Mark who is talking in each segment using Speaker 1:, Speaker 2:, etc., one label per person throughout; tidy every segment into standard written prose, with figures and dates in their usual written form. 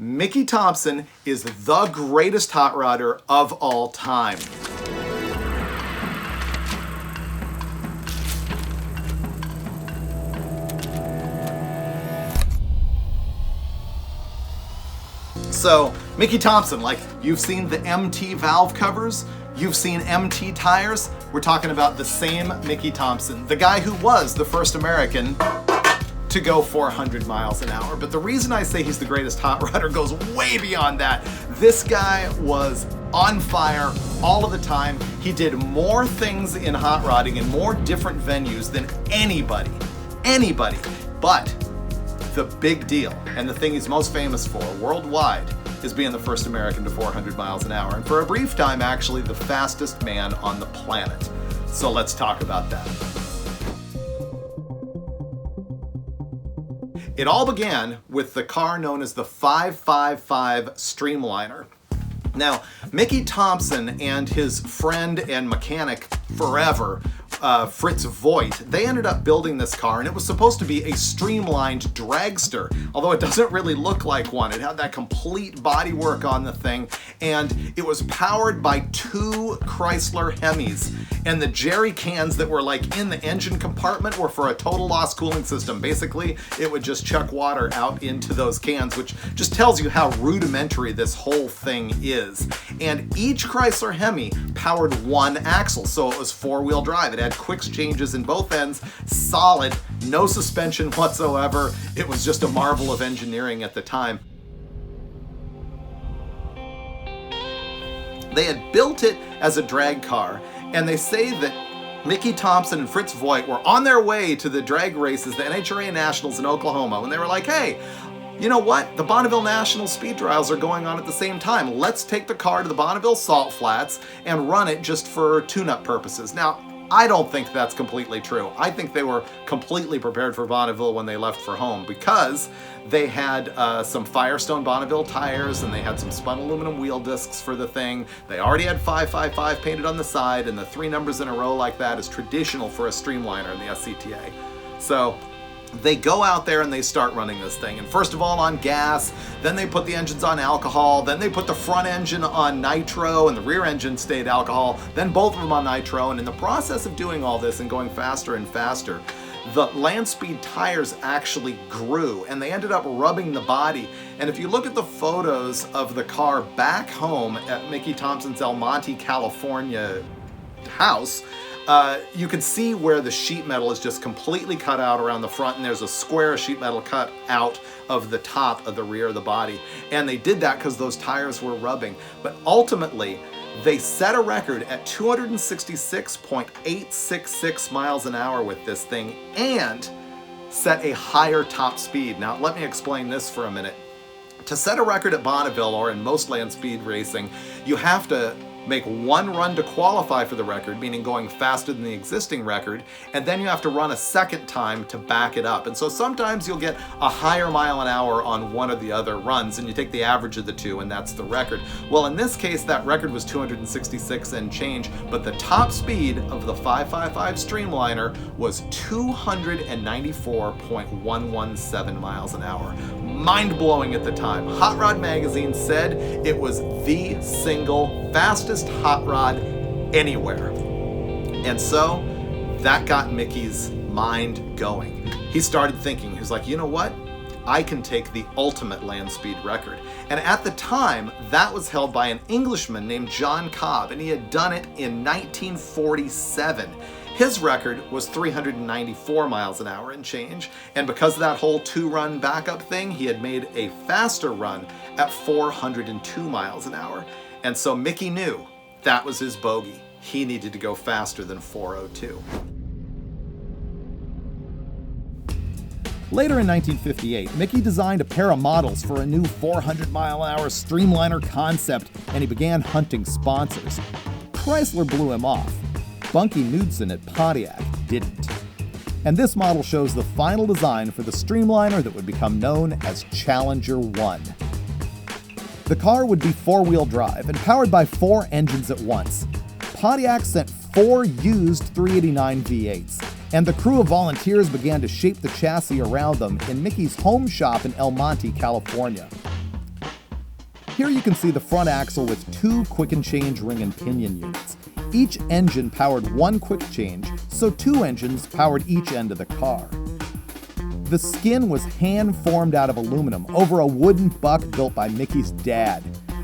Speaker 1: Mickey Thompson is the greatest hot rodder of all time. So, Mickey Thompson, like, you've seen the MT valve covers, you've seen MT tires, we're talking about the same Mickey Thompson, the guy who was the first American to go 400 miles an hour. But the reason I say he's the greatest hot rodder goes way beyond that. This guy was on fire all of the time. He did more things in hot rodding in more different venues than anybody. But the big deal, and the thing he's most famous for worldwide, is being the first American to 400 miles an hour, and for a brief time, actually the fastest man on the planet. So let's talk about that. It all began with the car known as the 555 Streamliner. Now, Mickey Thompson and his friend and mechanic forever, Fritz Voigt, they ended up building this car, and it was supposed to be a streamlined dragster, although it doesn't really look like one. It had that complete bodywork on the thing, and it was powered by 2 Chrysler Hemis, and the jerry cans that were like in the engine compartment were for a total loss cooling system. Basically, it would just chuck water out into those cans, which just tells you how rudimentary this whole thing is. And each Chrysler Hemi powered 1 axle, so it was 4-wheel drive. It had quick changes in both ends, solid, no suspension whatsoever. It was just a marvel of engineering at the time. They had built it as a drag car, and they say that Mickey Thompson and Fritz Voigt were on their way to the drag races, the NHRA Nationals in Oklahoma, when they were like, hey, you know what? The Bonneville National Speed Trials are going on at the same time. Let's take the car to the Bonneville Salt Flats and run it just for tune-up purposes. Now, I don't think that's completely true. I think they were completely prepared for Bonneville when they left for home, because they had some Firestone Bonneville tires, and they had some spun aluminum wheel discs for the thing. They already had 555 painted on the side, and the 3 numbers in a row like that is traditional for a Streamliner in the SCTA. So they go out there and they start running this thing. And first of all on gas, then they put the engines on alcohol, then they put the front engine on nitro and the rear engine stayed alcohol, then both of them on nitro. And in the process of doing all this and going faster and faster, the land speed tires actually grew, and they ended up rubbing the body. And if you look at the photos of the car back home at Mickey Thompson's El Monte, California house, you can see where the sheet metal is just completely cut out around the front, and there's a square sheet metal cut out of the top of the rear of the body. And they did that because those tires were rubbing. But ultimately, they set a record at 266.866 miles an hour with this thing, and set a higher top speed. Now, let me explain this for a minute. To set a record at Bonneville, or in most land speed racing, you have to make 1 run to qualify for the record, meaning going faster than the existing record, and then you have to run a second time to back it up. And so sometimes you'll get a higher mile an hour on one of the other runs, and you take the average of the 2, and that's the record. Well, in this case, that record was 266 and change, but the top speed of the 555 Streamliner was 294.117 miles an hour. Mind-blowing at the time. Hot Rod Magazine said it was the single fastest hot rod anywhere. And so that got Mickey's mind going. He started thinking, he was like, you know what? I can take the ultimate land speed record. And at the time, that was held by an Englishman named John Cobb, and he had done it in 1947. His record was 394 miles an hour and change, and because of that whole 2-run backup thing, he had made a faster run at 402 miles an hour. And so Mickey knew that was his bogey. He needed to go faster than 402.
Speaker 2: Later in 1958, Mickey designed a pair of models for a new 400-mile-an-hour Streamliner concept, and he began hunting sponsors. Chrysler blew him off. Bunky Knudsen at Pontiac didn't. And this model shows the final design for the Streamliner that would become known as Challenger 1. The car would be 4-wheel drive and powered by 4 engines at once. Pontiac sent 4 used 389 V8s, and the crew of volunteers began to shape the chassis around them in Mickey's home shop in El Monte, California. Here you can see the front axle with two quick and change ring and pinion units. Each engine powered one quick change, so two engines powered each end of the car. The skin was hand-formed out of aluminum over a wooden buck built by Mickey's dad.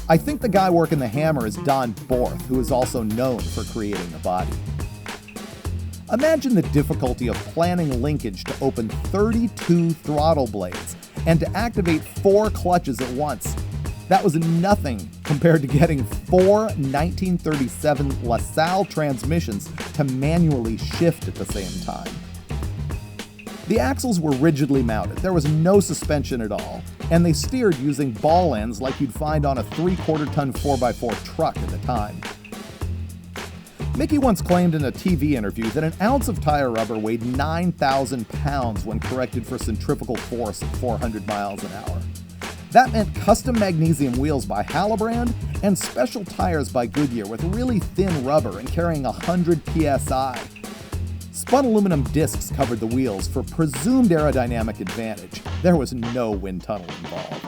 Speaker 2: I think the guy working the hammer is Don Borth, who is also known for creating the body. Imagine the difficulty of planning linkage to open 32 throttle blades and to activate 4 clutches at once. That was nothing compared to getting 4 1937 LaSalle transmissions to manually shift at the same time. The axles were rigidly mounted, there was no suspension at all, and they steered using ball ends like you'd find on a 3/4-ton 4x4 truck at the time. Mickey once claimed in a TV interview that an ounce of tire rubber weighed 9,000 pounds when corrected for centrifugal force at 400 miles an hour. That meant custom magnesium wheels by Halabrand and special tires by Goodyear with really thin rubber and carrying 100 psi. Spun aluminum discs covered the wheels for presumed aerodynamic advantage. There was no wind tunnel involved.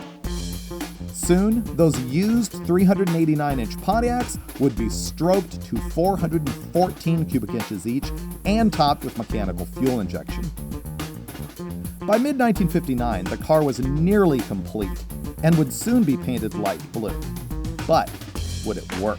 Speaker 2: Soon, those used 389-inch Pontiacs would be stroked to 414 cubic inches each and topped with mechanical fuel injection. By mid-1959, the car was nearly complete and would soon be painted light blue. But would it work?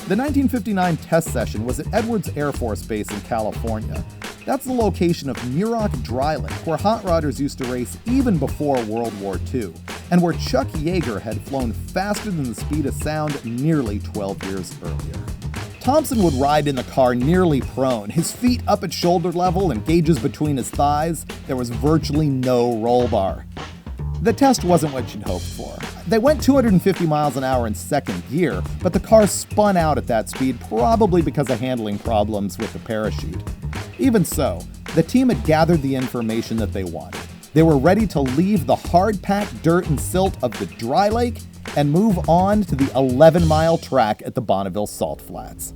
Speaker 2: The 1959 test session was at Edwards Air Force Base in California. That's the location of Muroc Dry Lake, where hot rodders used to race even before World War II, and where Chuck Yeager had flown faster than the speed of sound nearly 12 years earlier. Thompson would ride in the car nearly prone, his feet up at shoulder level and gauges between his thighs. There was virtually no roll bar. The test wasn't what you'd hoped for. They went 250 miles an hour in second gear, but the car spun out at that speed probably because of handling problems with the parachute. Even so, the team had gathered the information that they wanted. They were ready to leave the hard-packed dirt and silt of the dry lake and move on to the 11-mile track at the Bonneville Salt Flats.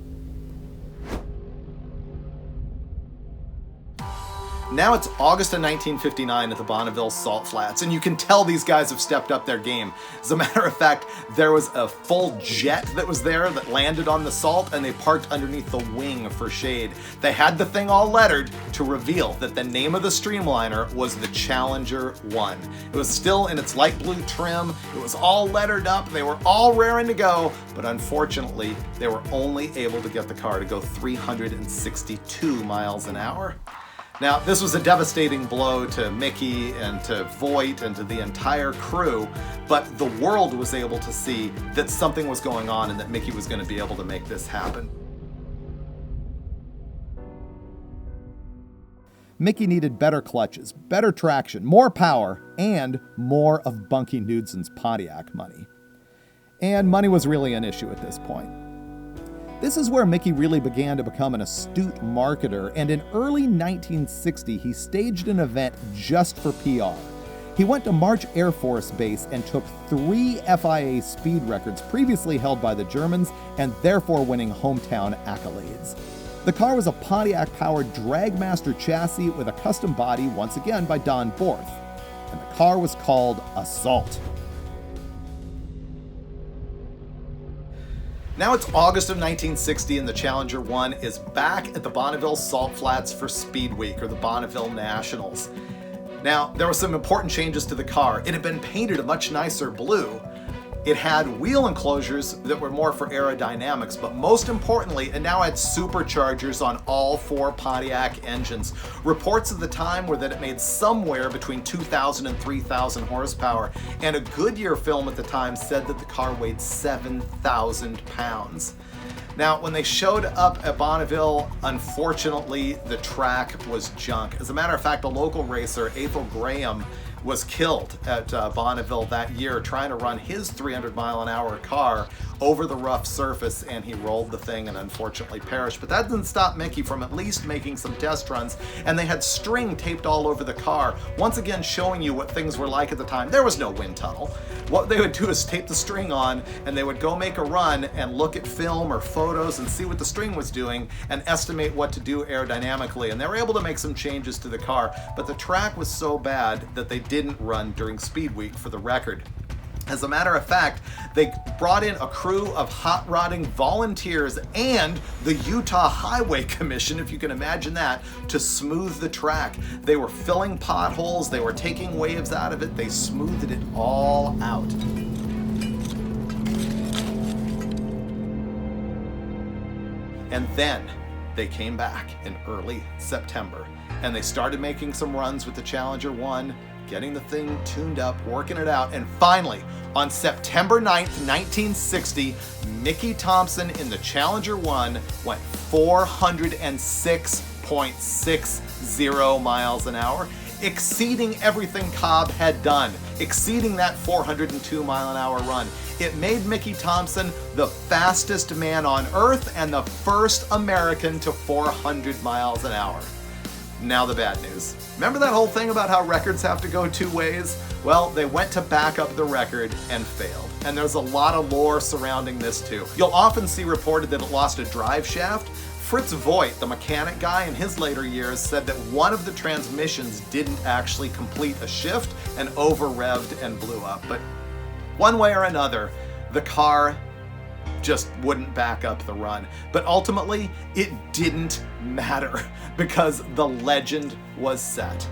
Speaker 1: Now it's August of 1959 at the Bonneville Salt Flats, and you can tell these guys have stepped up their game. As a matter of fact, there was a full jet that was there that landed on the salt, and they parked underneath the wing for shade. They had the thing all lettered to reveal that the name of the Streamliner was the Challenger 1. It was still in its light blue trim, it was all lettered up, they were all raring to go, but unfortunately, they were only able to get the car to go 362 miles an hour. Now, this was a devastating blow to Mickey and to Voight and to the entire crew, but the world was able to see that something was going on and that Mickey was going to be able to make this happen.
Speaker 2: Mickey needed better clutches, better traction, more power, and more of Bunky Knudsen's Pontiac money. And money was really an issue at this point. This is where Mickey really began to become an astute marketer, and in early 1960, he staged an event just for PR. He went to March Air Force Base and took 3 FIA speed records previously held by the Germans, and therefore winning hometown accolades. The car was a Pontiac-powered Dragmaster chassis with a custom body, once again by Don Borth, and the car was called Assault.
Speaker 1: Now it's August of 1960 and the Challenger 1 is back at the Bonneville Salt Flats for Speed Week, or the Bonneville Nationals. Now, there were some important changes to the car. It had been painted a much nicer blue. It had wheel enclosures that were more for aerodynamics, but most importantly, it now had superchargers on all 4 Pontiac engines. Reports at the time were that it made somewhere between 2,000 and 3,000 horsepower, and a Goodyear film at the time said that the car weighed 7,000 pounds. Now, when they showed up at Bonneville, unfortunately, the track was junk. As a matter of fact, a local racer, Ethel Graham, was killed at Bonneville that year trying to run his 300-mile-an-hour car over the rough surface, and he rolled the thing and unfortunately perished. But that didn't stop Mickey from at least making some test runs, and they had string taped all over the car, once again showing you what things were like at the time. There was no wind tunnel. What they would do is tape the string on, and they would go make a run and look at film or photos and see what the string was doing and estimate what to do aerodynamically. And they were able to make some changes to the car, but the track was so bad that they didn't run during Speed Week for the record. As a matter of fact, they brought in a crew of hot rodding volunteers and the Utah Highway Commission, if you can imagine that, to smooth the track. They were filling potholes, they were taking waves out of it, they smoothed it all out. And then they came back in early September and they started making some runs with the Challenger 1, getting the thing tuned up, working it out, and finally, on September 9th, 1960, Mickey Thompson in the Challenger 1 went 406.60 miles an hour, exceeding everything Cobb had done, exceeding that 402 mile an hour run. It made Mickey Thompson the fastest man on Earth and the first American to 400 miles an hour. Now the bad news. Remember that whole thing about how records have to go two ways? Well, they went to back up the record and failed. And there's a lot of lore surrounding this too. You'll often see reported that it lost a drive shaft. Fritz Voigt, the mechanic guy, in his later years said that one of the transmissions didn't actually complete a shift and over-revved and blew up. But one way or another, the car just wouldn't back up the run. But ultimately, it didn't matter because the legend was set.